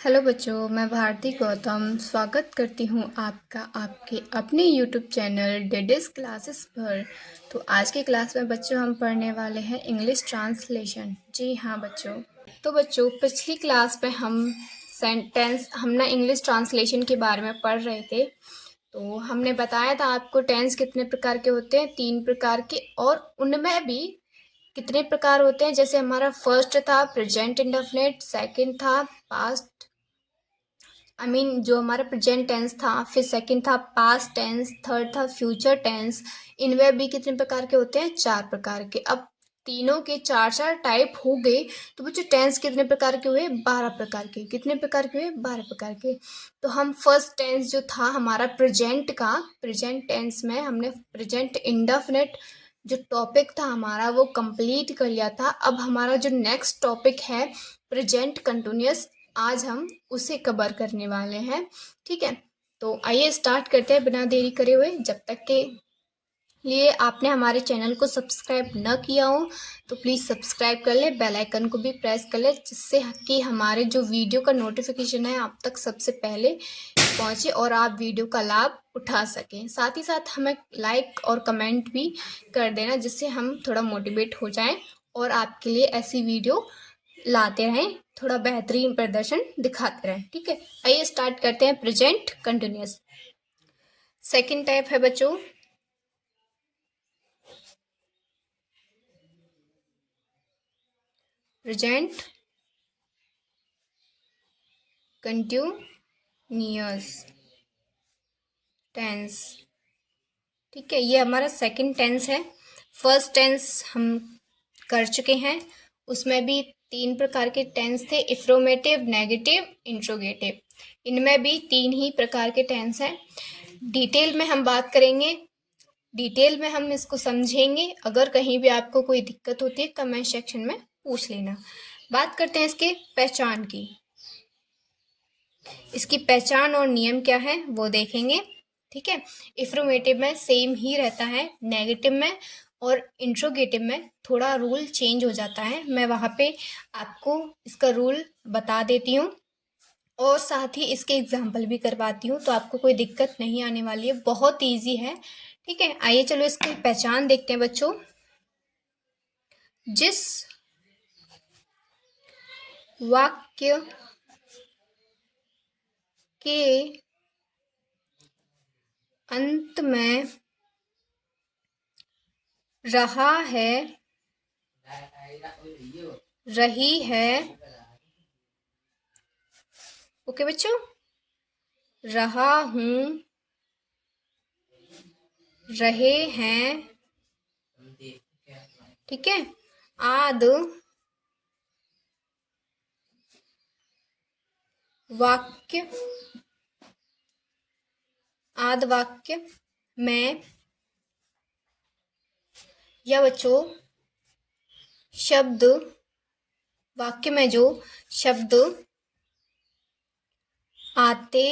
Hello बच्चों, मैं भारती गौतम स्वागत करती हूँ आपका आपके अपने यूट्यूब चैनल डेडेस क्लासेस पर। तो आज की क्लास में बच्चों हम पढ़ने वाले हैं इंग्लिश ट्रांसलेशन। जी हाँ बच्चों, तो बच्चों पिछली क्लास में हमने इंग्लिश ट्रांसलेशन के बारे में पढ़ रहे थे। तो हमने बताया था आपको टेंस कितने प्रकार के होते हैं, 3 प्रकार के, और उनमें भी कितने प्रकार होते हैं। जैसे हमारा फर्स्ट था प्रेजेंट इंडेफिनिट, सेकंड था पास्ट जो हमारा प्रेजेंट टेंस था, फिर सेकंड था पास्ट टेंस, थर्ड था फ्यूचर टेंस। इनमें भी कितने प्रकार के होते हैं? 4 प्रकार के। अब तीनों के 4 टाइप हो गए, तो बच्चों टेंस कितने प्रकार के हुए? 12 प्रकार के। कितने प्रकार के हुए? 12 प्रकार के। तो हम फर्स्ट टेंस जो था हमारा प्रेजेंट का, प्रेजेंट टेंस में हमने प्रेजेंट इंडेफिनिट जो टॉपिक था हमारा वो कंप्लीट कर लिया था। अब हमारा जो नेक्स्ट टॉपिक है प्रेजेंट कंटिन्यूअस, आज हम उसे कवर करने वाले हैं। ठीक है, तो आइए स्टार्ट करते हैं बिना देरी करे हुए। जब तक के लिए आपने हमारे चैनल को सब्सक्राइब न किया हो तो प्लीज़ सब्सक्राइब कर ले, बेल आइकन को भी प्रेस कर ले, जिससे कि हमारे जो वीडियो का नोटिफिकेशन है आप तक सबसे पहले पहुंचे और आप वीडियो का लाभ उठा सकें। साथ ही साथ हमें लाइक और कमेंट भी कर देना, जिससे हम थोड़ा मोटिवेट हो जाएं और आपके लिए ऐसी वीडियो लाते रहें, थोड़ा बेहतरीन प्रदर्शन दिखाते रहें। ठीक है, आइए स्टार्ट करते हैं प्रेजेंट कंटिन्यूअस। सेकंड टाइप है बच्चों प्रेजेंट कंटिन्यूअस टेंस। ठीक है, ये हमारा सेकंड टेंस है। फर्स्ट टेंस हम कर चुके हैं, उसमें भी 3 प्रकार के टेंस थे, एफर्मेटिव, नेगेटिव, इंट्रोगेटिव। इनमें भी 3 ही प्रकार के टेंस हैं। डिटेल में हम बात करेंगे, डिटेल में हम इसको समझेंगे। अगर कहीं भी आपको कोई दिक्कत होती है कमेंट सेक्शन में पूछ लेना। बात करते हैं इसके पहचान की। इसकी पहचान और नियम क्या है वो देखेंगे। ठीक है, एफर्मेटिव में सेम ही रहता है, नेगेटिव में और इंट्रोगेटिव में थोड़ा रूल चेंज हो जाता है। मैं वहाँ पे आपको इसका रूल बता देती हूँ और साथ ही इसके एग्जाम्पल भी करवाती हूँ, तो आपको कोई दिक्कत नहीं आने वाली है, बहुत ईजी है। ठीक है, आइए चलो इसकी पहचान देखते हैं बच्चों। जिस वाक्य के अंत में रहा है, रही है, ओके बच्चों, रहा हूँ, रहे हैं, ठीक है, आदि वाक्य, आदि वाक्य में या बच्चों शब्द, वाक्य में जो शब्द आते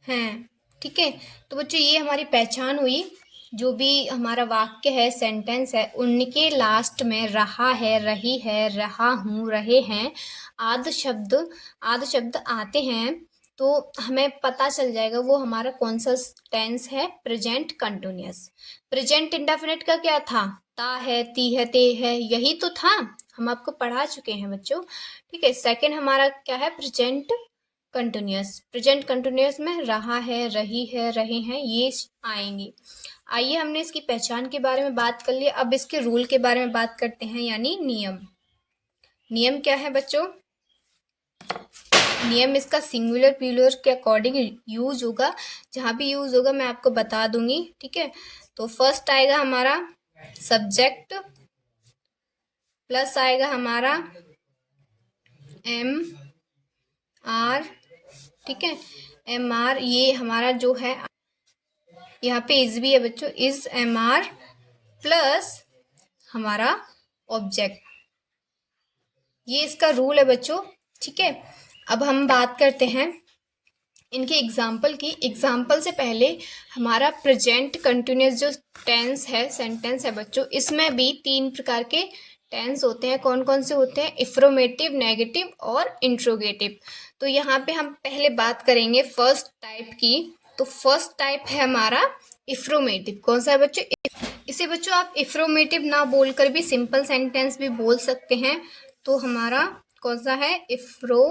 हैं। ठीक है, तो बच्चों ये हमारी पहचान हुई। जो भी हमारा वाक्य है, सेंटेंस है, उनके लास्ट में रहा है, रही है, रहा हूँ, रहे हैं, आदि शब्द आते हैं, तो हमें पता चल जाएगा वो हमारा कौन सा टेंस है, प्रेजेंट कंटिन्यूअस। प्रेजेंट इंडेफिनिट का क्या था? ता है, ती है, ते है, यही तो था, हम आपको पढ़ा चुके हैं बच्चों। ठीक है, सेकंड हमारा क्या है? Present continuous. प्रेजेंट कंटिन्यूअस में रहा है, रही है, रहे हैं, ये आएंगे। आइए हमने इसकी पहचान के बारे में बात कर ली, अब इसके रूल के बारे में बात करते हैं, यानी नियम। नियम क्या है बच्चों? नियम इसका सिंगुलर प्लूरल के अकॉर्डिंग यूज होगा, जहां भी यूज होगा मैं आपको बता दूंगी। ठीक है, तो फर्स्ट आएगा हमारा सब्जेक्ट, प्लस आएगा हमारा एम आर। ठीक है, एम आर, ये हमारा जो है यहाँ पे इज भी है बच्चों, इज एम आर प्लस हमारा ऑब्जेक्ट, ये इसका रूल है बच्चों। ठीक है, अब हम बात करते हैं इनके एग्जाम्पल की। एग्जाम्पल से पहले हमारा प्रेजेंट कंटिन्यूअस जो टेंस है, सेंटेंस है बच्चों, इसमें भी 3 प्रकार के टेंस होते हैं, कौन कौन से होते हैं? इफ्रोमेटिव, नेगेटिव और इंट्रोगेटिव। तो यहाँ पे हम पहले बात करेंगे फर्स्ट टाइप की। तो फर्स्ट टाइप है हमारा इफ्रोमेटिव। कौन सा है बच्चों? इसे बच्चों आप इफ्रोमेटिव ना बोलकर भी सिंपल सेंटेंस भी बोल सकते हैं। तो हमारा कौन सा है? इफ्रोमेटिव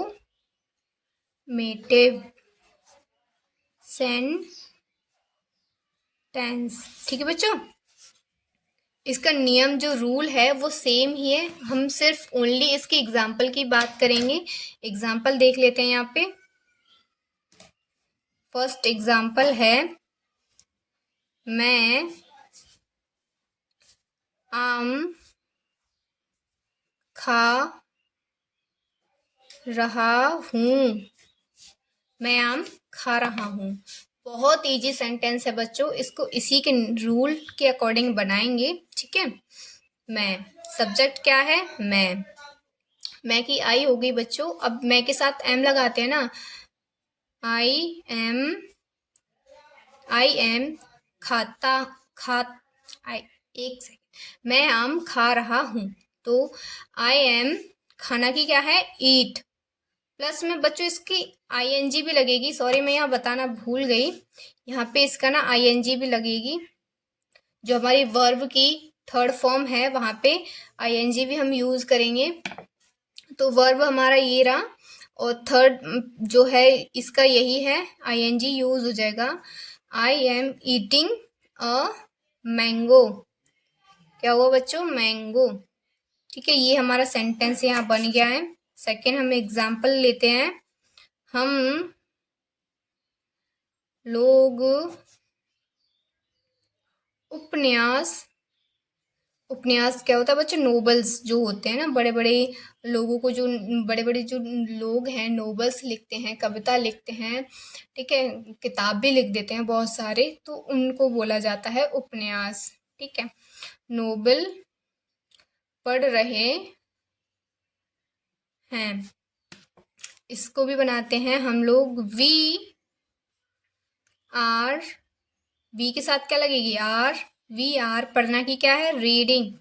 सेंटेंस। ठीक है बच्चों, इसका नियम जो रूल है वो सेम ही है, हम सिर्फ ओनली इसकी एग्जाम्पल की बात करेंगे। एग्जाम्पल देख लेते हैं यहाँ पे। फर्स्ट एग्जाम्पल है, मैं आम खा रहा हूँ। मैं आम खा रहा हूँ। बहुत इजी सेंटेंस है बच्चों, इसको इसी के रूल के अकॉर्डिंग बनाएंगे। ठीक है, मैं, सब्जेक्ट क्या है? मैं की आई हो गई बच्चों। अब मैं के साथ एम लगाते हैं ना, आई एम खाता खा आई, एक सेकेंड, मैं आम खा रहा हूँ। तो आई एम खाना की क्या है? ईट। प्लस में बच्चों इसकी आईएनजी भी लगेगी। सॉरी, मैं यहाँ बताना भूल गई, यहाँ पे इसका ना आईएनजी भी लगेगी। जो हमारी वर्ब की थर्ड फॉर्म है वहां पे आईएनजी भी हम यूज करेंगे। तो वर्ब हमारा ये रहा, और थर्ड जो है इसका यही है, आईएनजी यूज हो जाएगा। I am eating a mango. क्या हुआ बच्चों? मैंगो। ठीक है, ये हमारा सेंटेंस यहाँ बन गया है। सेकेंड हम एग्जाम्पल लेते हैं। हम लोग उपन्यास क्या होता है बच्चों? नोवेल्स जो होते हैं ना, बड़े बड़े लोगों को, जो बड़े बड़े जो लोग हैं नोवेल्स लिखते हैं, कविता लिखते हैं, ठीक है, किताब भी लिख देते हैं बहुत सारे, तो उनको बोला जाता है उपन्यास। ठीक है, नोवेल पढ़ रहे हैं, इसको भी बनाते हैं हम लोग। आर वी के साथ क्या लगेगी? वी आर पढ़ना की क्या है? रीडिंग।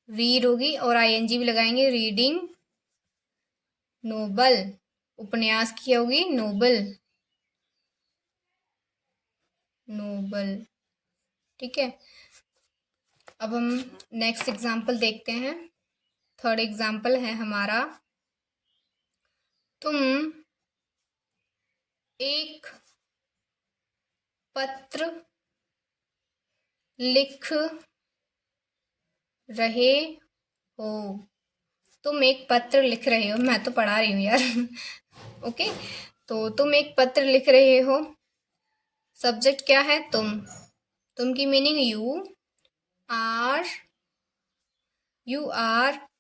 रीड होगी और आईएनजी भी लगाएंगे, रीडिंग नोबल। उपन्यास की होगी नोबल। ठीक है, अब हम नेक्स्ट एग्जाम्पल देखते हैं। थर्ड एग्जाम्पल है हमारा, तुम एक पत्र लिख रहे हो। तुम एक पत्र लिख रहे हो, मैं तो पढ़ा रही हूँ यार ओके, तो तुम एक पत्र लिख रहे हो। सब्जेक्ट क्या है? तुम की मीनिंग यू आर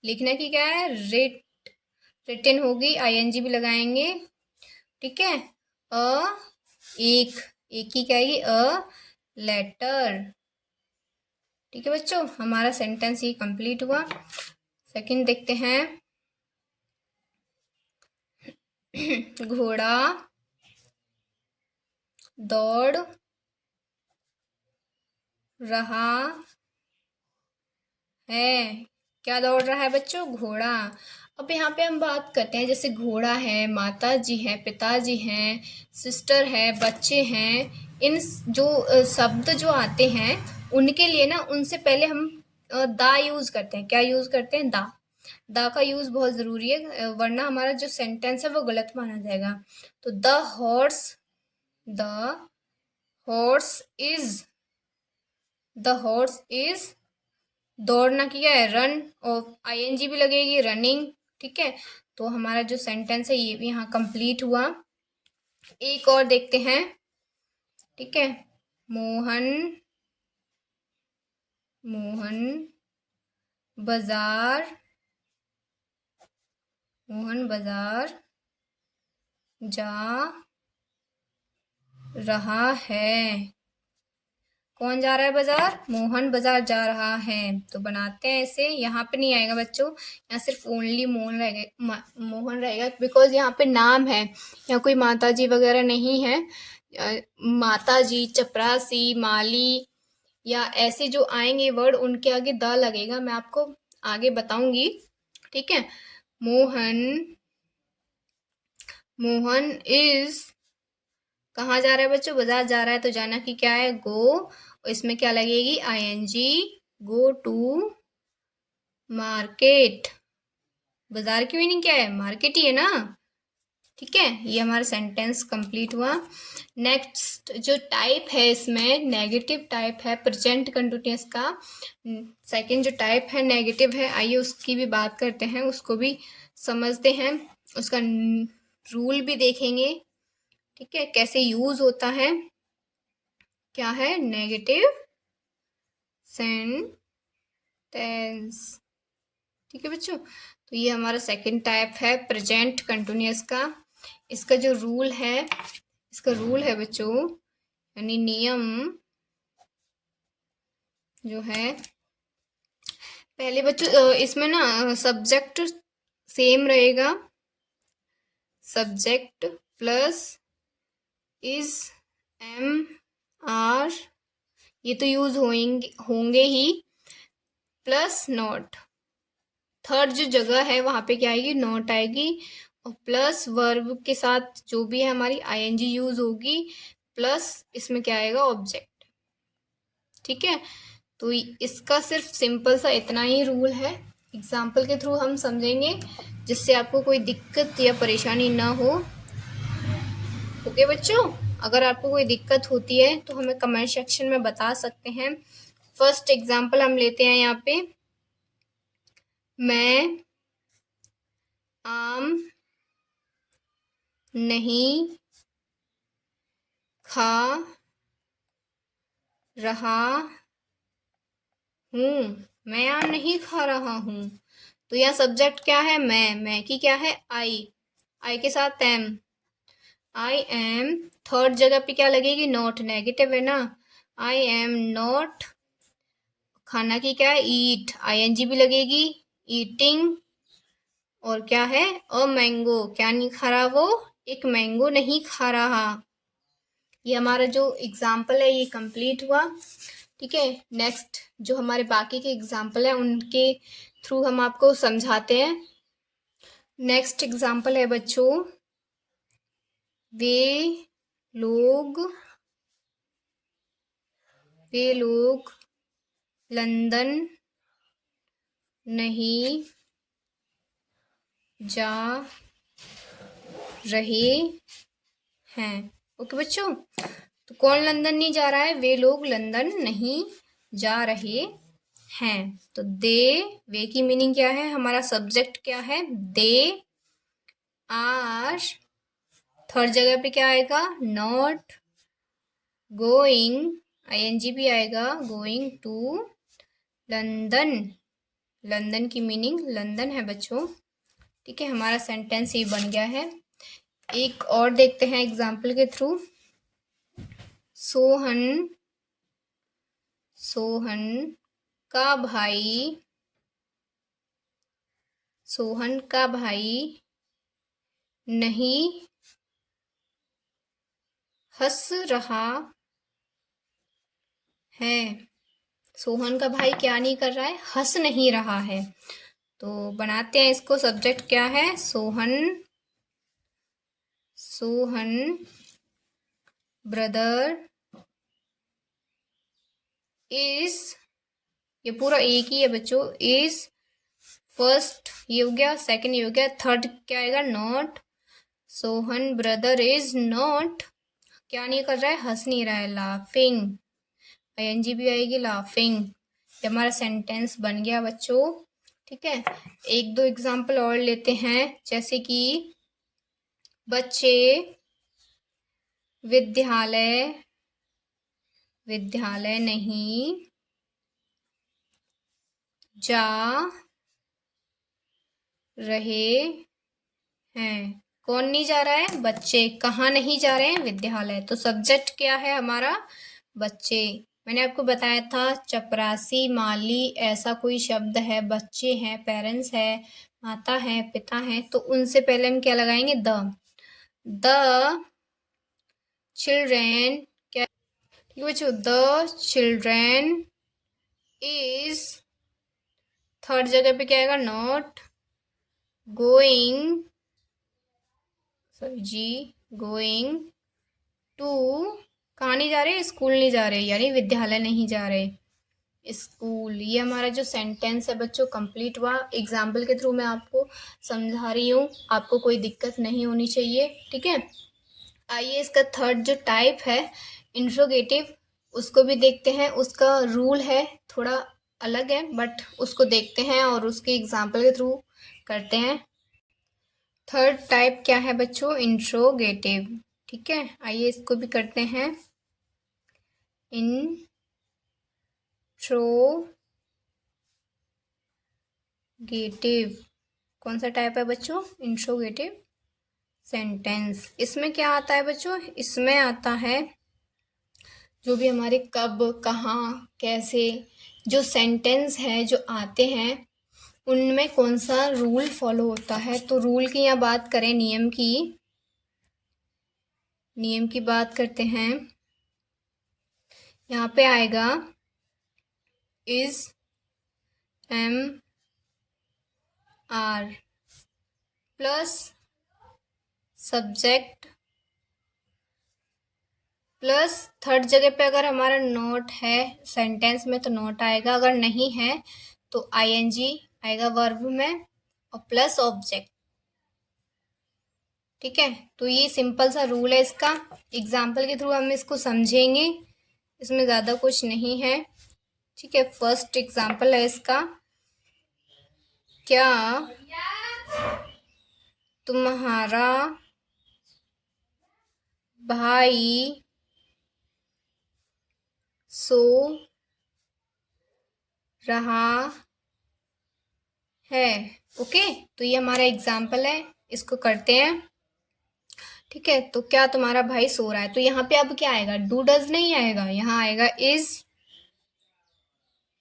लिखने की क्या है? रिटन होगी, आईएनजी भी लगाएंगे। ठीक है, एक ही क्या आएगी? लेटर। ठीक है बच्चों, हमारा सेंटेंस ये कंप्लीट हुआ। सेकंड देखते हैं। घोड़ा दौड़ रहा है। क्या दौड़ रहा है बच्चों? घोड़ा। अब यहाँ पे हम बात करते हैं, जैसे घोड़ा है, माता जी है, पिताजी हैं, सिस्टर है, बच्चे हैं, इन जो शब्द जो आते हैं उनके लिए ना, उनसे पहले हम दा यूज करते हैं। क्या यूज करते हैं? दा का यूज बहुत जरूरी है, वरना हमारा जो सेंटेंस है वो गलत माना जाएगा। तो द हॉर्स इज दौड़ना की क्या है? रन, और आईएनजी भी लगेगी, रनिंग। ठीक है, तो हमारा जो सेंटेंस है ये भी यहाँ कंप्लीट हुआ। एक और देखते हैं। ठीक है, मोहन बाजार जा रहा है। कौन जा रहा है बाजार? मोहन बाजार जा रहा है। तो बनाते हैं इसे, यहाँ पे नहीं आएगा बच्चों, यहाँ सिर्फ ओनली मोहन रहेगा, बिकॉज यहाँ पे नाम है, यहाँ कोई माता जी वगैरह नहीं है। माता जी, चपरासी, माली या ऐसे जो आएंगे वर्ड, उनके आगे द लगेगा। मैं आपको आगे बताऊंगी, ठीक है। मोहन, मोहन इज, कहाँ जा रहा है बच्चों? बाजार जा रहा है, तो जाना की क्या है? गो, और इसमें क्या लगेगी? I N G, go to market. बाजार की मीनिंग क्या है? मार्केट ही है ना, ठीक है। ये हमारा सेंटेंस कंप्लीट हुआ। नेक्स्ट जो टाइप है इसमें नेगेटिव टाइप है प्रेजेंट कंटिन्यूअस का। सेकंड जो टाइप है नेगेटिव है, आइए उसकी भी बात करते हैं, उसको भी समझते हैं, उसका रूल भी देखेंगे, ठीक है, कैसे यूज होता है। क्या है? नेगेटिव सेंटेंस, ठीक है बच्चों। तो ये हमारा सेकंड टाइप है प्रेजेंट कंटिन्यूअस का। इसका जो रूल है, इसका रूल है बच्चों, यानी नियम जो है, पहले बच्चों इसमें ना सब्जेक्ट सेम रहेगा, subject plus is, am, are, ये तो यूज होंगे ही, प्लस नॉट। थर्ड जो जगह है वहां पे क्या आएगी? नॉट आएगी, और प्लस वर्ब के साथ जो भी है हमारी आईएनजी यूज होगी, प्लस इसमें क्या आएगा? ऑब्जेक्ट, ठीक है। तो इसका सिर्फ सिंपल सा इतना ही रूल है, एग्जाम्पल के थ्रू हम समझेंगे जिससे आपको कोई दिक्कत या परेशानी ना हो। ओके बच्चों, अगर आपको कोई दिक्कत होती है तो हमें कमेंट सेक्शन में बता सकते हैं। फर्स्ट एग्जाम्पल हम लेते हैं यहाँ पे, मैं आम नहीं खा रहा हूँ, मैं आम नहीं खा रहा हूँ। तो यहाँ सब्जेक्ट क्या है? मैं की क्या है? आई के साथ एम, आई एम। थर्ड जगह पे क्या लगेगी? नॉट, नेगेटिव है ना, आई एम नॉट, खाना की क्या है? ईट, आईएनजी भी लगेगी, ईटिंग, और क्या है? अ मैंगो, क्या नहीं खा रहा वो? एक मैंगो नहीं खा रहा। ये हमारा जो एग्जाम्पल है ये कंप्लीट हुआ, ठीक है। नेक्स्ट जो हमारे बाकी के एग्जाम्पल है उनके थ्रू हम आपको समझाते हैं। नेक्स्ट एग्जाम्पल है बच्चों, वे लोग, वे लोग लंदन नहीं जा रहे हैं। ओके बच्चों, तो कौन लंदन नहीं जा रहा है? वे लोग लंदन नहीं जा रहे हैं। तो दे, वे की मीनिंग क्या है? हमारा सब्जेक्ट क्या है? They are. थर्ड जगह पे क्या आएगा? नॉट गोइंग, आईएनजी भी आएगा, गोइंग टू लंदन। लंदन की मीनिंग लंदन है बच्चों, ठीक है। हमारा सेंटेंस ये बन गया है। एक और देखते हैं एग्जाम्पल के थ्रू। सोहन, सोहन का भाई, सोहन का भाई नहीं हंस रहा है। सोहन का भाई क्या नहीं कर रहा है? हंस नहीं रहा है। तो बनाते हैं इसको, सब्जेक्ट क्या है? सोहन, सोहन ब्रदर इज, ये पूरा एक ही है बच्चों, इज फर्स्ट ये हो गया, सेकंड ये हो गया, थर्ड क्या आएगा? Not. Sohan brother is not, क्या नहीं कर रहा है? हंस नहीं रहा है, लाफिंग, आईएनजी भी आएगी, लाफिंग। ये हमारा सेंटेंस बन गया बच्चों, ठीक है। एक दो एग्जाम्पल और लेते हैं, जैसे कि बच्चे विद्यालय, विद्यालय नहीं जा रहे हैं। कौन नहीं जा रहा है? बच्चे। कहाँ नहीं जा रहे हैं? विद्यालय। तो सब्जेक्ट क्या है हमारा? बच्चे। मैंने आपको बताया था चपरासी, माली, ऐसा कोई शब्द है, बच्चे हैं, पेरेंट्स है, माता है, पिता है, तो उनसे पहले हम क्या लगाएंगे? द चिल्ड्रेन, क्या, ठीक है बच्चों, द चिल्ड्रेन इज थर्ड जगह पे क्या आएगा, नॉट गोइंग, सॉरी जी, गोइंग टू, कहाँ नहीं जा रहे, स्कूल नहीं जा रहे, यानी विद्यालय नहीं जा रहे, स्कूल। ये हमारा जो सेंटेंस है बच्चों कंप्लीट हुआ। एग्जाम्पल के थ्रू मैं आपको समझा रही हूँ, आपको कोई दिक्कत नहीं होनी चाहिए, ठीक है। आइए इसका थर्ड जो टाइप है इंट्रोगेटिव, उसको भी देखते हैं। उसका रूल है थोड़ा अलग है, बट उसको देखते हैं और उसके एग्जाम्पल के थ्रू करते हैं। थर्ड टाइप क्या है बच्चों, इंट्रोगेटिव, ठीक है। आइए इसको भी करते हैं। इंट्रोगेटिव, कौन सा टाइप है बच्चों, इंट्रोगेटिव सेंटेंस। इसमें क्या आता है बच्चों, इसमें आता है जो भी हमारे कब, कहाँ, कैसे, जो सेंटेंस है जो आते हैं उनमें कौन सा रूल फॉलो होता है। तो रूल की यहाँ बात करें, नियम की बात करते हैं। यहाँ पे आएगा is, am, are plus subject plus third जगह पे अगर हमारा नॉट है सेंटेंस में तो नॉट आएगा, अगर नहीं है तो आईएनजी आएगा वर्ब में, और प्लस ऑब्जेक्ट, ठीक है। तो ये सिंपल सा रूल है इसका। एग्जाम्पल के थ्रू हम इसको समझेंगे, इसमें ज़्यादा कुछ नहीं है, ठीक है। फर्स्ट एग्जाम्पल है इसका, क्या तुम्हारा भाई सो रहा है, ओके। तो ये हमारा एग्जाम्पल है, इसको करते हैं, ठीक है। तो क्या तुम्हारा भाई सो रहा है, तो यहाँ पे अब क्या आएगा, डू डज नहीं आएगा, यहाँ आएगा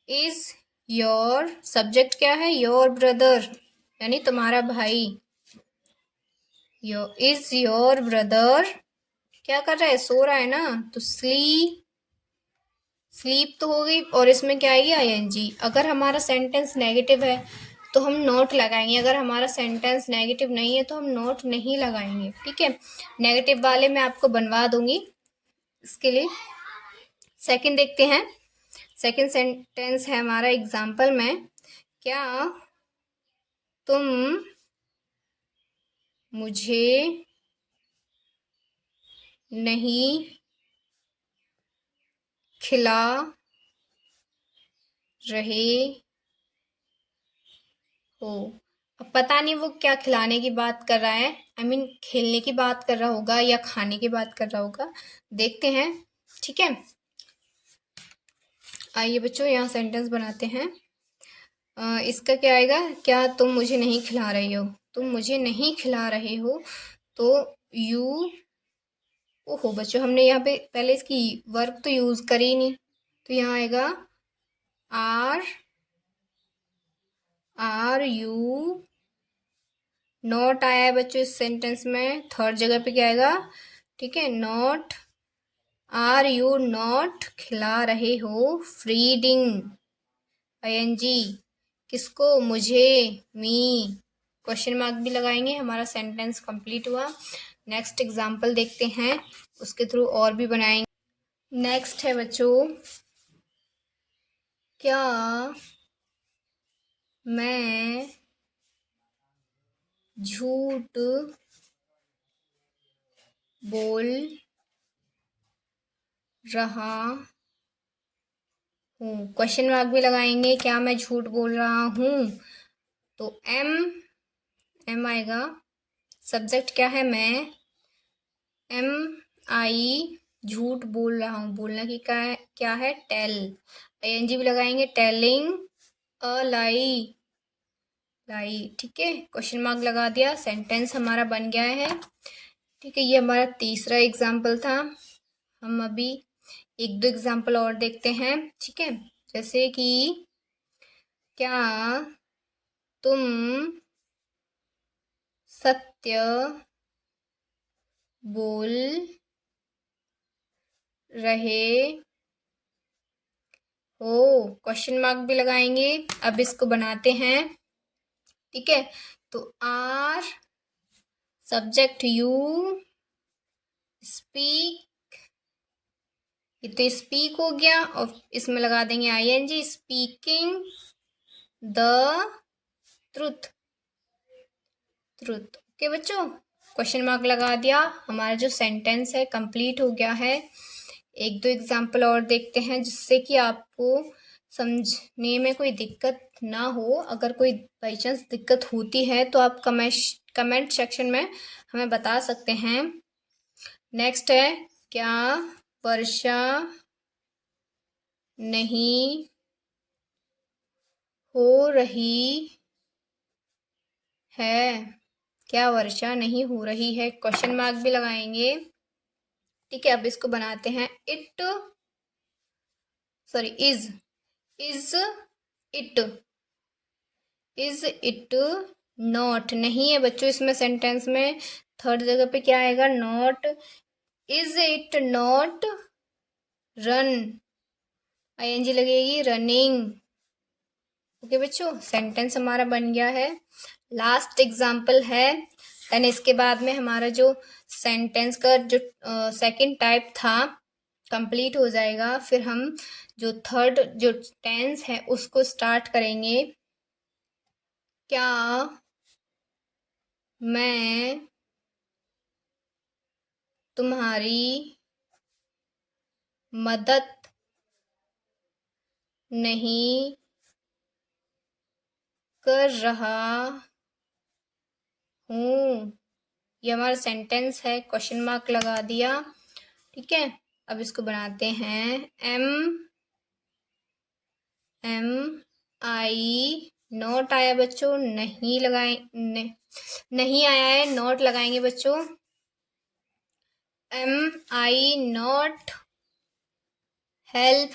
इज योर, सब्जेक्ट क्या है, योर ब्रदर, यानी तुम्हारा भाई, इज योर ब्रदर क्या कर रहा है, सो रहा है ना, तो स्लीप तो हो गई, और इसमें क्या आएगी, आईएनजी। अगर हमारा सेंटेंस नेगेटिव है तो हम नोट लगाएंगे, अगर हमारा सेंटेंस नेगेटिव नहीं है तो हम नोट नहीं लगाएंगे, ठीक है। नेगेटिव वाले मैं आपको बनवा दूंगी इसके लिए। सेकंड देखते हैं, सेकंड सेंटेंस है हमारा एग्जाम्पल में, क्या तुम मुझे नहीं खिला रहे हो। अब पता नहीं वो क्या खिलाने की बात कर रहा है, आई मीन खेलने की बात कर रहा होगा या खाने की बात कर रहा होगा, देखते हैं, ठीक है। आइए बच्चों यहाँ सेंटेंस बनाते हैं। इसका क्या आएगा, क्या तुम मुझे नहीं खिला रही हो, तुम मुझे नहीं खिला रहे हो, तो यू, ओहो बच्चों हमने यहाँ पे पहले इसकी वर्ब तो यूज करी ही नहीं, तो यहाँ आएगा आर यू, नॉट आया है बच्चों इस सेंटेंस में, थर्ड जगह पे क्या आएगा, ठीक है, नॉट, आर यू नॉट खिला रहे हो, फीडिंग, आईएनजी, किसको, मुझे, मी, क्वेश्चन मार्क भी लगाएंगे, हमारा सेंटेंस कंप्लीट हुआ। नेक्स्ट एग्जाम्पल देखते हैं, उसके थ्रू और भी बनाएंगे। नेक्स्ट है बच्चों, क्या मैं झूठ बोल रहा हूँ, क्वेश्चन मार्क भी लगाएंगे, क्या मैं झूठ बोल रहा हूँ, तो एम आएगा, सब्जेक्ट क्या है, मैं, एम आई, झूठ बोल रहा हूँ, बोलना की क्या है, टेल, आईएनजी भी लगाएंगे, टेलिंग अ लाई, ठीक है, क्वेश्चन मार्क लगा दिया, सेंटेंस हमारा बन गया है, ठीक है। ये हमारा तीसरा एग्जाम्पल था। हम अभी एक दो एग्जाम्पल और देखते हैं, ठीक है। जैसे कि क्या तुम सत्य बोल रहे ओ, क्वेश्चन मार्क भी लगाएंगे। अब इसको बनाते हैं, ठीक है। तो आर सब्जेक्ट यू, स्पीक, ये तो स्पीक हो गया और इसमें लगा देंगे I N G, speaking the truth, truth. Okay बच्चों, क्वेश्चन मार्क लगा दिया। हमारा जो सेंटेंस है कंप्लीट हो गया है। एक दो एग्जाम्पल और देखते हैं जिससे कि आपको समझने में कोई दिक्कत ना हो। अगर कोई बाई चांस दिक्कत होती है तो आप कमेंट सेक्शन में हमें बता सकते हैं। नेक्स्ट है, क्या वर्षा नहीं हो रही है, क्या वर्षा नहीं हो रही है, क्वेश्चन मार्क भी लगाएंगे, ठीक है। अब इसको बनाते हैं, it sorry is it, is it not, नहीं है बच्चों इसमें सेंटेंस में। थर्ड जगह पे क्या आएगा, not. Is it not run, I N G लगेगी, रनिंग। ओके बच्चों, सेंटेंस हमारा बन गया है। लास्ट एग्जाम्पल है, एंड इसके बाद में हमारा जो सेंटेंस का जो सेकंड टाइप था कंप्लीट हो जाएगा। फिर हम जो थर्ड जो टेंस है उसको स्टार्ट करेंगे। क्या मैं तुम्हारी मदद नहीं कर रहा हूँ, ये हमारा सेंटेंस है, क्वेश्चन मार्क लगा दिया, ठीक है। अब इसको बनाते हैं, एम आई, नोट आया बच्चों, नहीं लगाए नहीं आया है, नोट लगाएंगे बच्चों। एम आई नॉट हेल्प,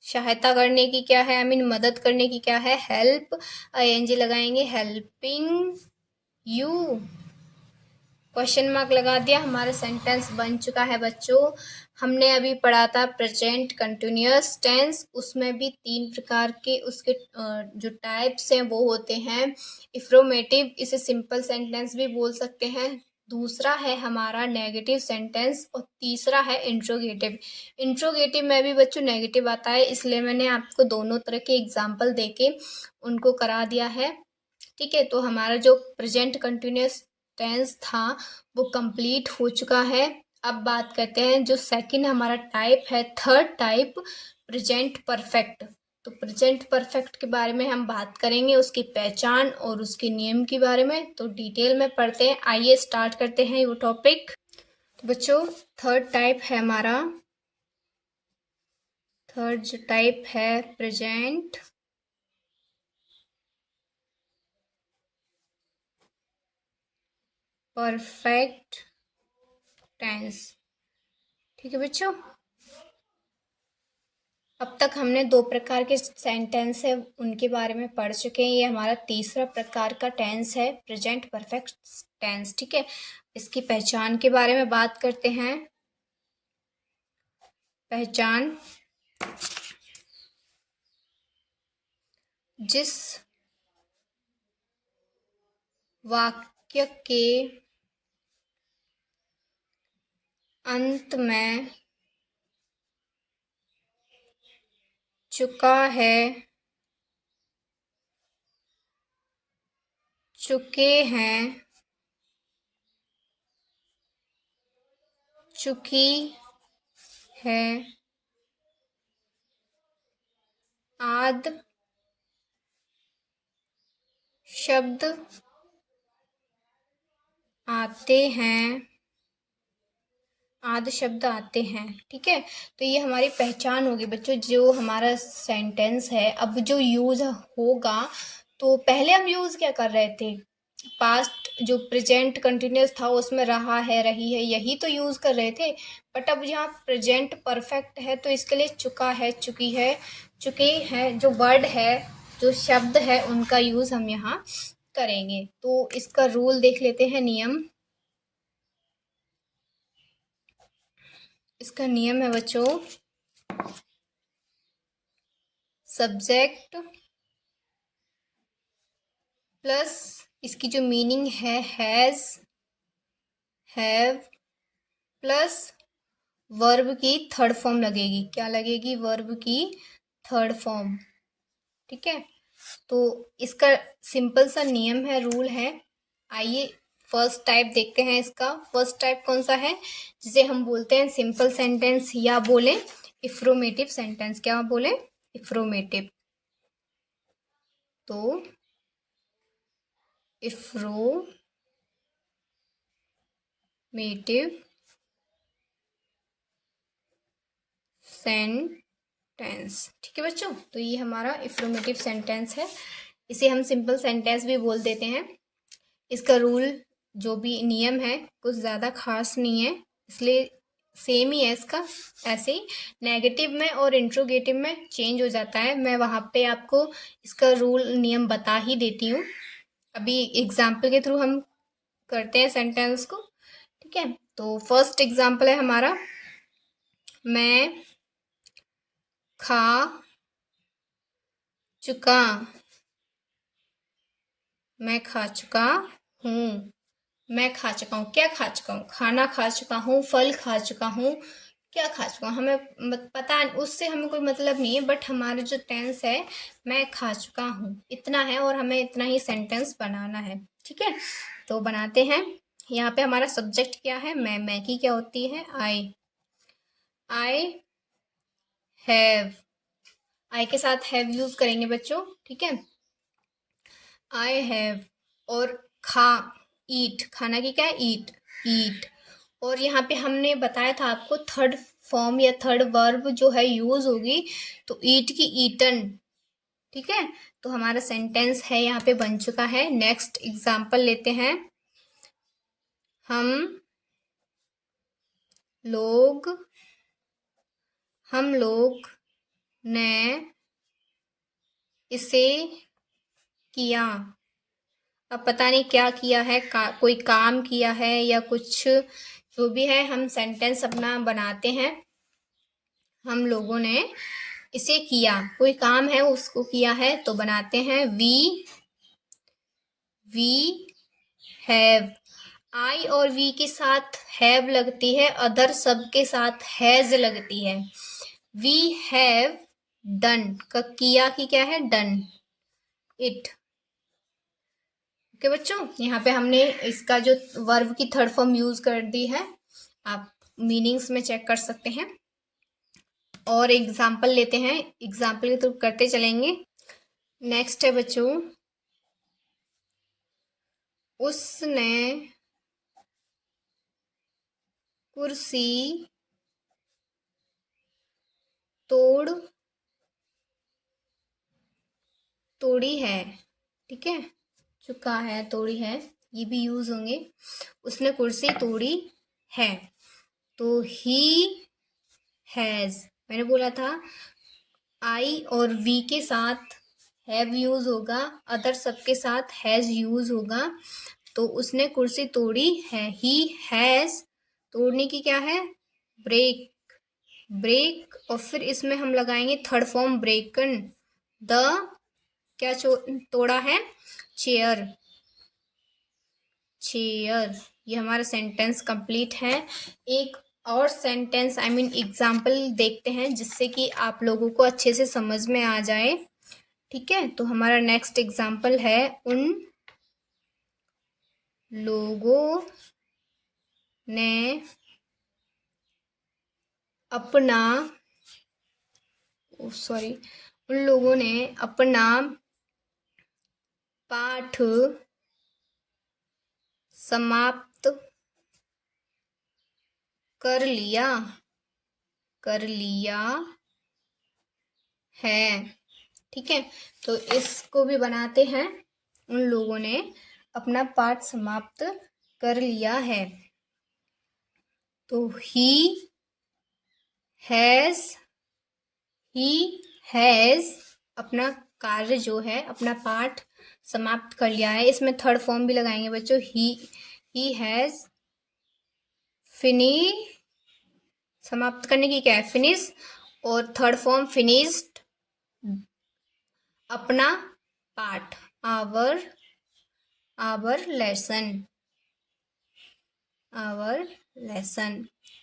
सहायता करने की क्या है, आई मीन मदद करने की क्या है, हेल्प, आईएनजी लगाएंगे, हेल्पिंग यू, क्वेश्चन मार्क लगा दिया। हमारा सेंटेंस बन चुका है बच्चों। हमने अभी पढ़ा था प्रेजेंट कंटिन्यूअस टेंस, उसमें भी 3 प्रकार के उसके जो टाइप्स हैं वो होते हैं। इफ्रोमेटिव, इसे सिंपल सेंटेंस भी बोल सकते हैं। दूसरा है हमारा नेगेटिव सेंटेंस और तीसरा है इंट्रोगेटिव। इंट्रोगेटिव में भी बच्चों नेगेटिव आता है, इसलिए मैंने आपको दोनों तरह के एग्जाम्पल देके उनको करा दिया है, ठीक है। तो हमारा जो प्रेजेंट कंटिन्यूअस टेंस था वो कंप्लीट हो चुका है। अब बात करते हैं जो सेकंड हमारा टाइप है, थर्ड टाइप, प्रेजेंट परफेक्ट। तो प्रेजेंट परफेक्ट के बारे में हम बात करेंगे, उसकी पहचान और उसके नियम के बारे में। तो डिटेल में पढ़ते हैं, आइए स्टार्ट करते हैं वो टॉपिक। तो बच्चों, थर्ड टाइप है हमारा, थर्ड जो टाइप है प्रेजेंट परफेक्ट टेंस, ठीक है बच्चों। अब तक हमने 2 प्रकार के सेंटेंस है उनके बारे में पढ़ चुके हैं। ये हमारा तीसरा प्रकार का टेंस है, प्रेजेंट परफेक्ट टेंस, ठीक है। इसकी पहचान के बारे में बात करते हैं। पहचान, जिस वाक्य के अंत में चुका है, चुके हैं, चुकी है, आदि शब्द आते हैं, आदि शब्द आते हैं, ठीक है। तो ये हमारी पहचान होगी बच्चों, जो हमारा सेंटेंस है। अब जो यूज होगा, तो पहले हम यूज क्या कर रहे थे, पास्ट जो प्रेजेंट कंटिन्यूअस था उसमें रहा है, रही है, यही तो यूज कर रहे थे। बट अब यहाँ प्रेजेंट परफेक्ट है तो इसके लिए चुका है, चुकी है, चुके हैं, जो वर्ड है, जो शब्द है, उनका यूज हम यहाँ करेंगे। तो इसका रूल देख लेते हैं, नियम। इसका नियम है बच्चों, सब्जेक्ट प्लस इसकी जो मीनिंग है हैज़, हैव प्लस वर्ब की थर्ड फॉर्म लगेगी। क्या लगेगी? वर्ब की थर्ड फॉर्म। ठीक है, तो इसका सिंपल सा नियम है, रूल है। आइए फर्स्ट टाइप देखते हैं इसका। फर्स्ट टाइप कौन सा है? जिसे हम बोलते हैं सिंपल सेंटेंस या बोले इफ्रोमेटिव सेंटेंस। क्या बोले? इफ्रोमेटिव। तो इफ्रोमेटिव सेंटेंस। ठीक है बच्चों, तो ये हमारा इफ्रोमेटिव सेंटेंस है। इसे हम सिंपल सेंटेंस भी बोल देते हैं। इसका रूल जो भी नियम है कुछ ज़्यादा खास नहीं है, इसलिए सेम ही है इसका। ऐसे ही नेगेटिव में और इंट्रोगेटिव में चेंज हो जाता है। मैं वहाँ पे आपको इसका रूल नियम बता ही देती हूँ। अभी एग्जाम्पल के थ्रू हम करते हैं सेंटेंस को। ठीक है, तो फर्स्ट एग्जाम्पल है हमारा, मैं खा चुका, मैं खा चुका हूँ। मैं खा चुका हूँ। क्या खा चुका हूँ? खाना खा चुका हूँ, फल खा चुका हूँ, क्या खा चुका हूँ? हमें पता, उससे हमें कोई मतलब नहीं है, बट हमारा जो टेंस है मैं खा चुका हूँ इतना है, और हमें इतना ही सेंटेंस बनाना है। ठीक है, तो बनाते हैं। यहाँ पे हमारा सब्जेक्ट क्या है? मैं की क्या होती है? I have. आई के साथ हैव यूज करेंगे बच्चों। ठीक है, आई हैव। और खा, ईट, खाना की क्या है? ईट, ईट। और यहाँ पे हमने बताया था आपको थर्ड फॉर्म या थर्ड वर्ब जो है यूज होगी, तो ईट की ईटन। ठीक है, तो हमारा सेंटेंस है यहाँ पे बन चुका है। नेक्स्ट एग्जाम्पल लेते हैं। हम लोग, हम लोग ने इसे किया। अब पता नहीं क्या किया है, कोई काम किया है या कुछ, जो भी है हम सेंटेंस अपना बनाते हैं। हम लोगों ने इसे किया, कोई काम है उसको किया है, तो बनाते हैं वी हैव। आई और वी के साथ हैव लगती है, अदर सब के साथ हैज लगती है। वी हैव डन का किया की क्या है? Done it. ओके बच्चों, यहाँ पे हमने इसका जो वर्ब की थर्ड फॉर्म यूज कर दी है, आप मीनिंग्स में चेक कर सकते हैं। और एग्जाम्पल लेते हैं, एग्जाम्पल के थ्रू करते चलेंगे। नेक्स्ट है बच्चों, उसने कुर्सी तोड़ी है। ठीक है, चुका है, तोड़ी है, ये भी यूज होंगे। उसने कुर्सी तोड़ी है, तो ही हैज। मैंने बोला था आई और वी के साथ हैव यूज होगा, अदर सबके साथ हैज यूज होगा। तो उसने कुर्सी तोड़ी है, ही हैज। तोड़ने की क्या है? Break, break. और फिर इसमें हम लगाएंगे थर्ड फॉर्म ब्रेकन। द क्या तोड़ा है? Chair, chair. ये हमारा सेंटेंस कंप्लीट है। एक और सेंटेंस आई मीन एग्जाम्पल देखते हैं, जिससे कि आप लोगों को अच्छे से समझ में आ जाए। ठीक है, तो हमारा नेक्स्ट एग्जाम्पल है, उन लोगों ने अपना, सॉरी, उन लोगों ने अपना पाठ समाप्त कर लिया, कर लिया है। ठीक है, तो इसको भी बनाते हैं। उन लोगों ने अपना पाठ समाप्त कर लिया है, तो हैज ही हैज अपना कार्य जो है, अपना पाठ समाप्त कर लिया है। इसमें थर्ड फॉर्म भी लगाएंगे बच्चों, ही हैज फिनी। समाप्त करने की क्या है? फिनिश। और थर्ड फॉर्म फिनिश्ड अपना पाठ, आवर लेसन।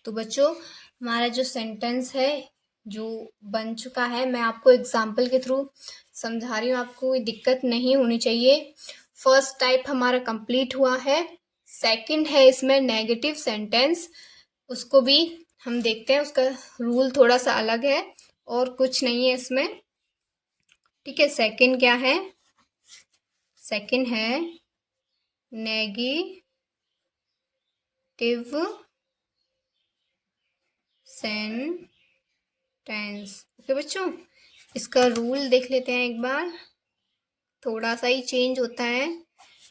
तो बच्चों हमारा जो सेंटेंस है जो बन चुका है, मैं आपको एग्जाम्पल के थ्रू समझा रही हूँ, आपको कोई दिक्कत नहीं होनी चाहिए। फर्स्ट टाइप हमारा कंप्लीट हुआ है। सेकंड है इसमें नेगेटिव सेंटेंस, उसको भी हम देखते हैं। उसका रूल थोड़ा सा अलग है और कुछ नहीं है इसमें, ठीक है। सेकंड क्या है? सेकंड है नेगेटिव सेंटेंस। ओके बच्चों, इसका रूल देख लेते हैं एक बार। थोड़ा सा ही चेंज होता है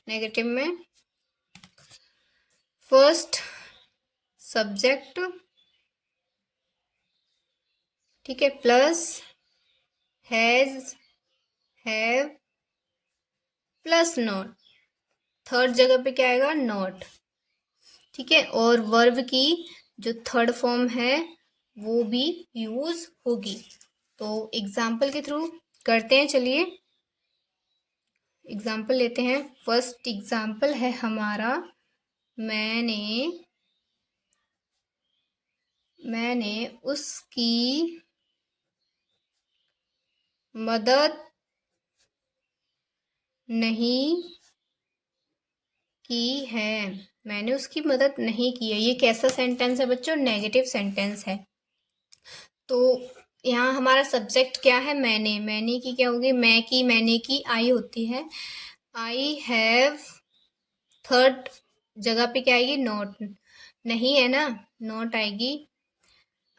नेगेटिव में। फर्स्ट सब्जेक्ट, ठीक है, plus has, have plus not. Third जगह पे क्या आएगा? नॉट, ठीक है। और वर्ब की जो थर्ड फॉर्म है वो भी यूज होगी। तो एग्जाम्पल के थ्रू करते हैं, चलिए एग्जाम्पल लेते हैं। फर्स्ट एग्जाम्पल है हमारा, मैंने उसकी मदद नहीं की है। मैंने उसकी मदद नहीं की है। ये कैसा सेंटेंस है बच्चों? नेगेटिव सेंटेंस है। तो यहाँ हमारा सब्जेक्ट क्या है? मैंने की क्या होगी? मैं की, मैंने की आई होती है। आई हैव, थर्ड जगह पे क्या आएगी? नॉट, नहीं है ना, नॉट आएगी।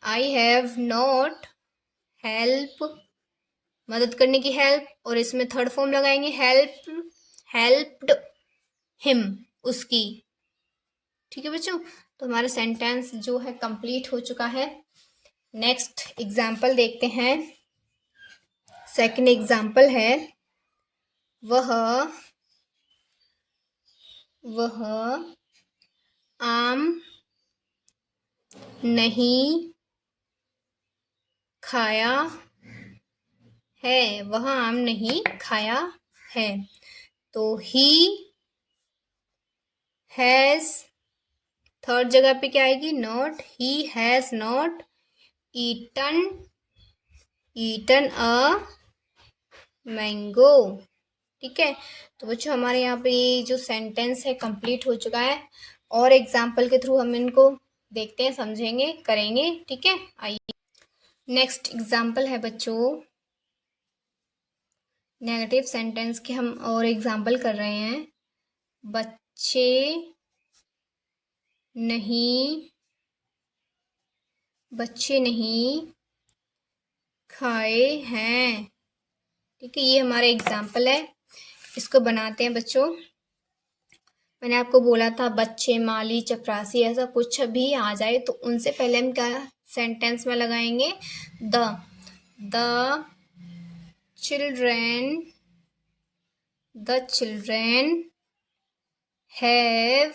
आई हैव नॉट हेल्प, मदद करने की हेल्प, और इसमें थर्ड फॉर्म लगाएंगे हेल्प्ड हिम, उसकी, ठीक है बच्चों। तो हमारा सेंटेंस जो है कंप्लीट हो चुका है। नेक्स्ट एग्जाम्पल देखते हैं। सेकंड एग्जाम्पल है, वह आम नहीं खाया है। वह आम नहीं खाया है। तो ही हैज, थर्ड जगह पे क्या आएगी? Not. He has not eaten a mango, ठीक है। तो बच्चों हमारे यहाँ पे ये जो सेंटेंस है कंप्लीट हो चुका है। और एग्जाम्पल के थ्रू हम इनको देखते हैं, समझेंगे, करेंगे, ठीक है। आइए नेक्स्ट एग्जाम्पल है बच्चों, नेगेटिव सेंटेंस के हम और एग्जाम्पल कर रहे हैं। बच्चे नहीं खाए हैं, ठीक है। ये हमारा एग्जाम्पल है, इसको बनाते हैं बच्चों। मैंने आपको बोला था बच्चे, माली, चपरासी, ऐसा कुछ भी आ जाए तो उनसे पहले हम क्या सेंटेंस में लगाएंगे? द चिल्ड्रेन हैव,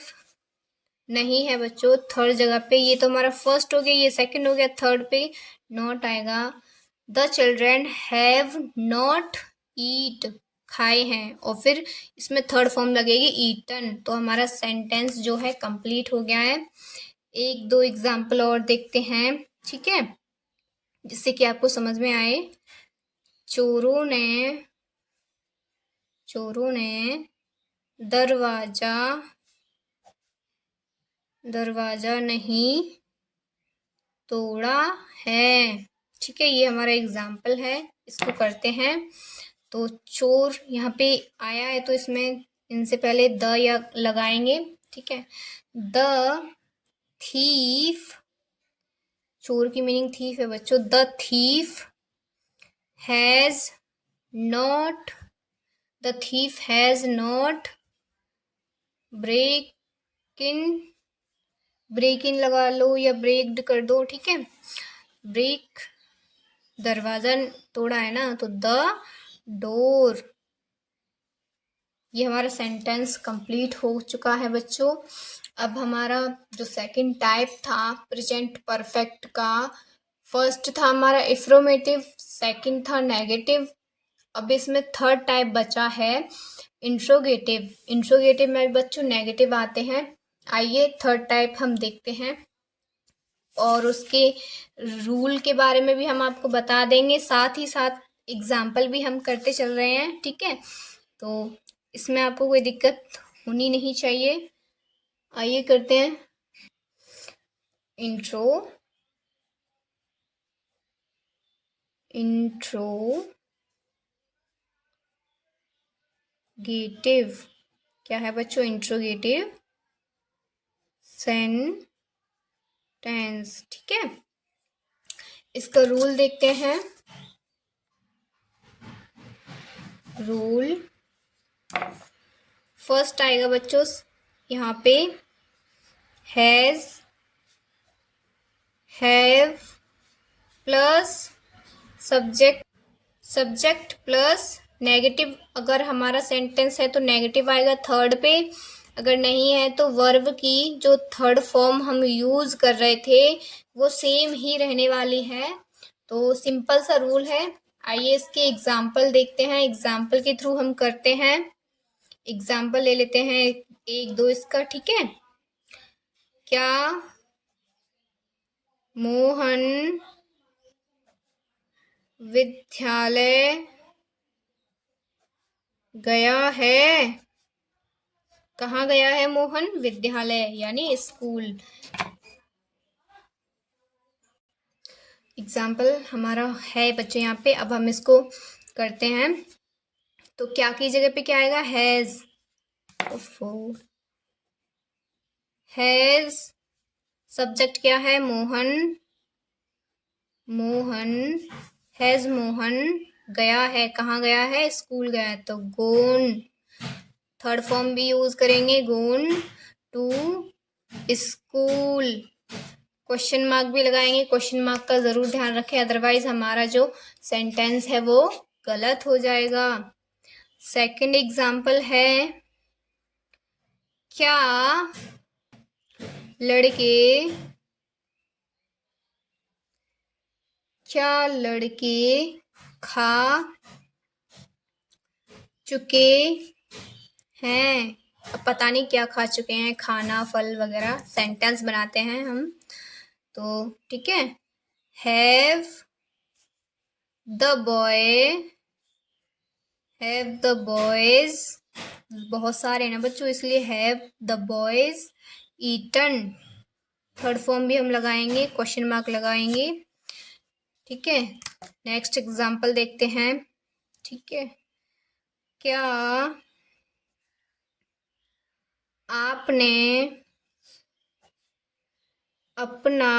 नहीं है बच्चों, थर्ड जगह पे। ये तो हमारा फर्स्ट हो गया, ये सेकंड हो गया, थर्ड पे नॉट आएगा। The children have not eat, खाए हैं, और फिर इसमें थर्ड फॉर्म लगेगी ईटन। तो हमारा सेंटेंस जो है कंप्लीट हो गया है। एक दो एग्जाम्पल और देखते हैं, ठीक है, जिससे कि आपको समझ में आए। चोरों ने दरवाजा नहीं तोड़ा है, ठीक है। ये हमारा एग्जाम्पल है, इसको करते हैं। तो चोर यहाँ पे आया है तो इसमें इनसे पहले द या लगाएंगे, ठीक है। द थीफ, चोर की मीनिंग थीफ है बच्चों। The thief has not, the thief has not break इन लगा लो या ब्रेक्ड कर दो, ठीक है। ब्रेक, दरवाजा तोड़ा है ना, तो द डोर। ये हमारा सेंटेंस कंप्लीट हो चुका है बच्चों। अब हमारा जो सेकंड टाइप था प्रेजेंट परफेक्ट का, फर्स्ट था हमारा एफर्मेटिव, सेकंड था नेगेटिव, अब इसमें थर्ड टाइप बचा है इंट्रोगेटिव। इंट्रोगेटिव में भी बच्चों नेगेटिव आते हैं। आइए थर्ड टाइप हम देखते हैं और उसके रूल के बारे में भी हम आपको बता देंगे, साथ ही साथ एग्जाम्पल भी हम करते चल रहे हैं, ठीक है। तो इसमें आपको कोई दिक्कत होनी नहीं चाहिए। आइए करते हैं इंट्रोगेटिव। क्या है बच्चों? इंट्रोगेटिव सेंटेंस, ठीक है। इसका रूल देखते हैं। रूल फर्स्ट आएगा बच्चों यहाँ पे has, have plus subject plus negative. अगर हमारा सेंटेंस है तो नेगेटिव आएगा थर्ड पे, अगर नहीं है तो वर्ब की जो थर्ड फॉर्म हम यूज कर रहे थे वो सेम ही रहने वाली है। तो सिंपल सा रूल है। आइए इसके एग्जाम्पल देखते हैं, एग्जाम्पल के थ्रू हम करते हैं। एग्जाम्पल ले लेते हैं एक दो इसका, ठीक है। क्या मोहन विद्यालय गया है? कहाँ गया है मोहन? विद्यालय यानी स्कूल। एग्जाम्पल हमारा है बच्चे यहाँ पे। अब हम इसको करते हैं। तो क्या की जगह पे क्या आएगा? हैज। हैज सब्जेक्ट क्या है? मोहन। मोहन हैज मोहन गया है, कहाँ गया है? स्कूल गया है, तो गोन। थर्ड फॉर्म भी यूज करेंगे, गोन टू स्कूल। क्वेश्चन मार्क भी लगाएंगे, क्वेश्चन मार्क का जरूर ध्यान रखें, अदरवाइज हमारा जो सेंटेंस है वो गलत हो जाएगा। सेकंड एग्जाम्पल है क्या लड़के खा चुके हैं? अब पता नहीं क्या खा चुके हैं, खाना, फल वगैरह। सेंटेंस बनाते हैं हम, तो ठीक है। हैव द बॉयज, बहुत सारे ना बच्चों इसलिए have the boys eaten. Third form भी हम लगाएंगे, क्वेश्चन मार्क लगाएंगे, ठीक है। नेक्स्ट एग्जाम्पल देखते हैं, ठीक है। क्या आपने अपना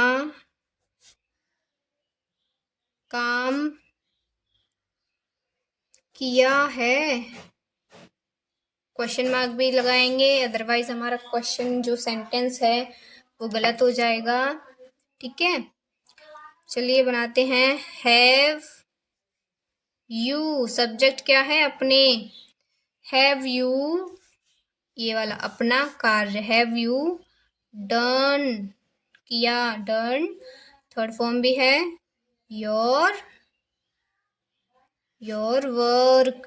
काम किया है? क्वेश्चन मार्क भी लगाएंगे, अदरवाइज हमारा क्वेश्चन जो सेंटेंस है वो गलत हो जाएगा, ठीक है। चलिए बनाते हैं। हैव यू सब्जेक्ट क्या है? अपने। हैव यू ये वाला अपना कार्य, हैव यू डन किया, डन। थर्ड फॉर्म भी है योर वर्क।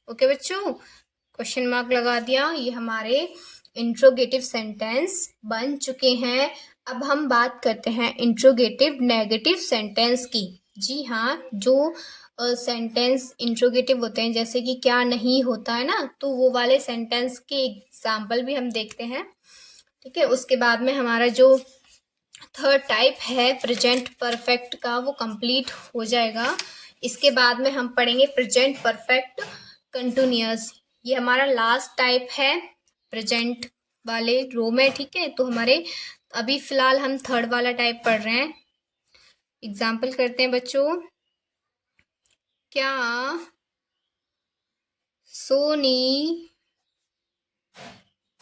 ओके बच्चों, क्वेश्चन मार्क लगा दिया। ये हमारे इंट्रोगेटिव सेंटेंस बन चुके हैं। अब हम बात करते हैं इंट्रोगेटिव नेगेटिव सेंटेंस की। जी हाँ, जो सेंटेंस इंट्रोगेटिव होते हैं, जैसे कि क्या नहीं होता है ना, तो वो वाले सेंटेंस के एग्जाम्पल भी हम देखते हैं, ठीक है। उसके बाद में हमारा जो थर्ड टाइप है प्रेजेंट परफेक्ट का वो कंप्लीट हो जाएगा। इसके बाद में हम पढ़ेंगे प्रेजेंट परफेक्ट कंटिन्यूअस। ये हमारा लास्ट टाइप है प्रेजेंट वाले रो में, ठीक है। तो हमारे अभी फिलहाल हम थर्ड वाला टाइप पढ़ रहे हैं। एग्जाम्पल करते हैं बच्चों। क्या सोनी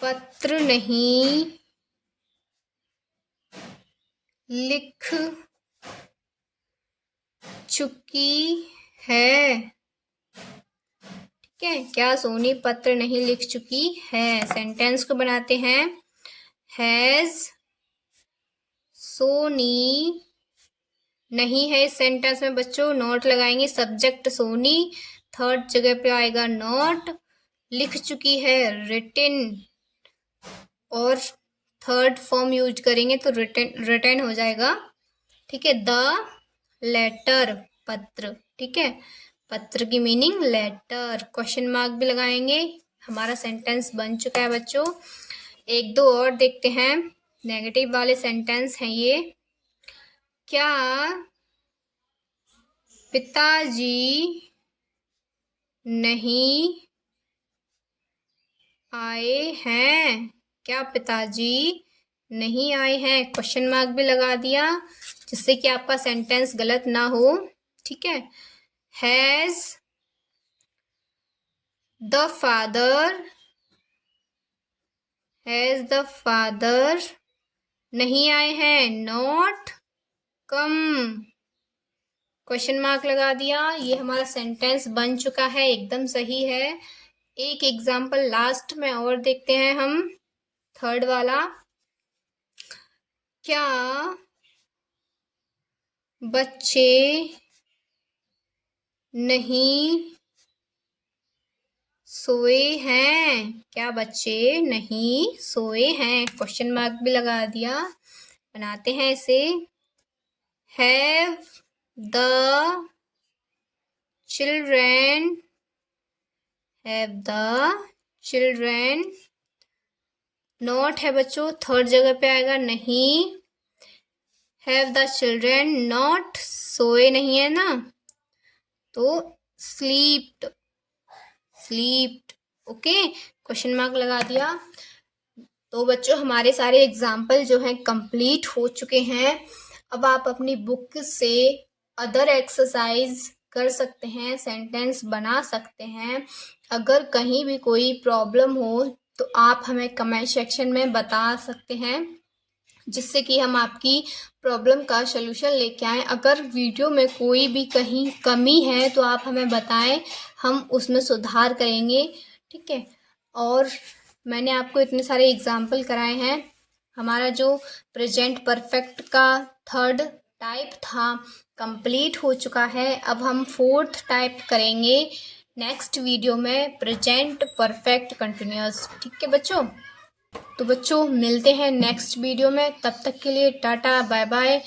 पत्र नहीं लिख चुकी है? ठीक है, क्या सोनी पत्र नहीं लिख चुकी है? सेंटेंस को बनाते हैं। हैज सोनी नहीं है इस सेंटेंस में बच्चों, नोट लगाएंगे। सब्जेक्ट सोनी थर्ड जगह पे आएगा नॉट, लिख चुकी है रिटिन, और थर्ड फॉर्म यूज करेंगे तो रिटन हो जाएगा। ठीक है, द लेटर, पत्र। ठीक है, पत्र की मीनिंग लेटर, क्वेश्चन मार्क भी लगाएंगे। हमारा सेंटेंस बन चुका है बच्चों। एक दो और देखते हैं, नेगेटिव वाले सेंटेंस हैं ये। क्या पिताजी नहीं आए हैं? क्या पिताजी नहीं आए हैं? क्वेश्चन मार्क भी लगा दिया जिससे कि आपका सेंटेंस गलत ना हो। ठीक है, हैज द फादर नहीं आए हैं, नॉट कम, क्वेश्चन मार्क लगा दिया। ये हमारा सेंटेंस बन चुका है, एकदम सही है। एक एग्जाम्पल लास्ट में और देखते हैं हम, थर्ड वाला। क्या बच्चे नहीं सोए हैं? क्या बच्चे नहीं सोए हैं? क्वेश्चन मार्क भी लगा दिया। बनाते हैं इसे, हैव द चिल्ड्रेन नॉट है बच्चों, थर्ड जगह पे आएगा नहीं। हैव द चिल्ड्रेन नॉट, सोए नहीं है ना, तो स्लीप्ड। ओके, क्वेश्चन मार्क लगा दिया। तो बच्चों हमारे सारे एग्जाम्पल जो हैं कंप्लीट हो चुके हैं। अब आप अपनी बुक से अदर एक्सरसाइज कर सकते हैं, सेंटेंस बना सकते हैं। अगर कहीं भी कोई प्रॉब्लम हो तो आप हमें कमेंट सेक्शन में बता सकते हैं, जिससे कि हम आपकी प्रॉब्लम का सलूशन लेके आएँ। अगर वीडियो में कोई भी कहीं कमी है तो आप हमें बताएं, हम उसमें सुधार करेंगे। ठीक है, और मैंने आपको इतने सारे एग्जाम्पल कराए हैं। हमारा जो प्रेजेंट परफेक्ट का थर्ड टाइप था कंप्लीट हो चुका है। अब हम फोर्थ टाइप करेंगे नेक्स्ट वीडियो में, प्रेजेंट परफेक्ट कंटिन्यूअस। ठीक है बच्चों, तो बच्चों मिलते हैं नेक्स्ट वीडियो में, तब तक के लिए टाटा बाय बाय।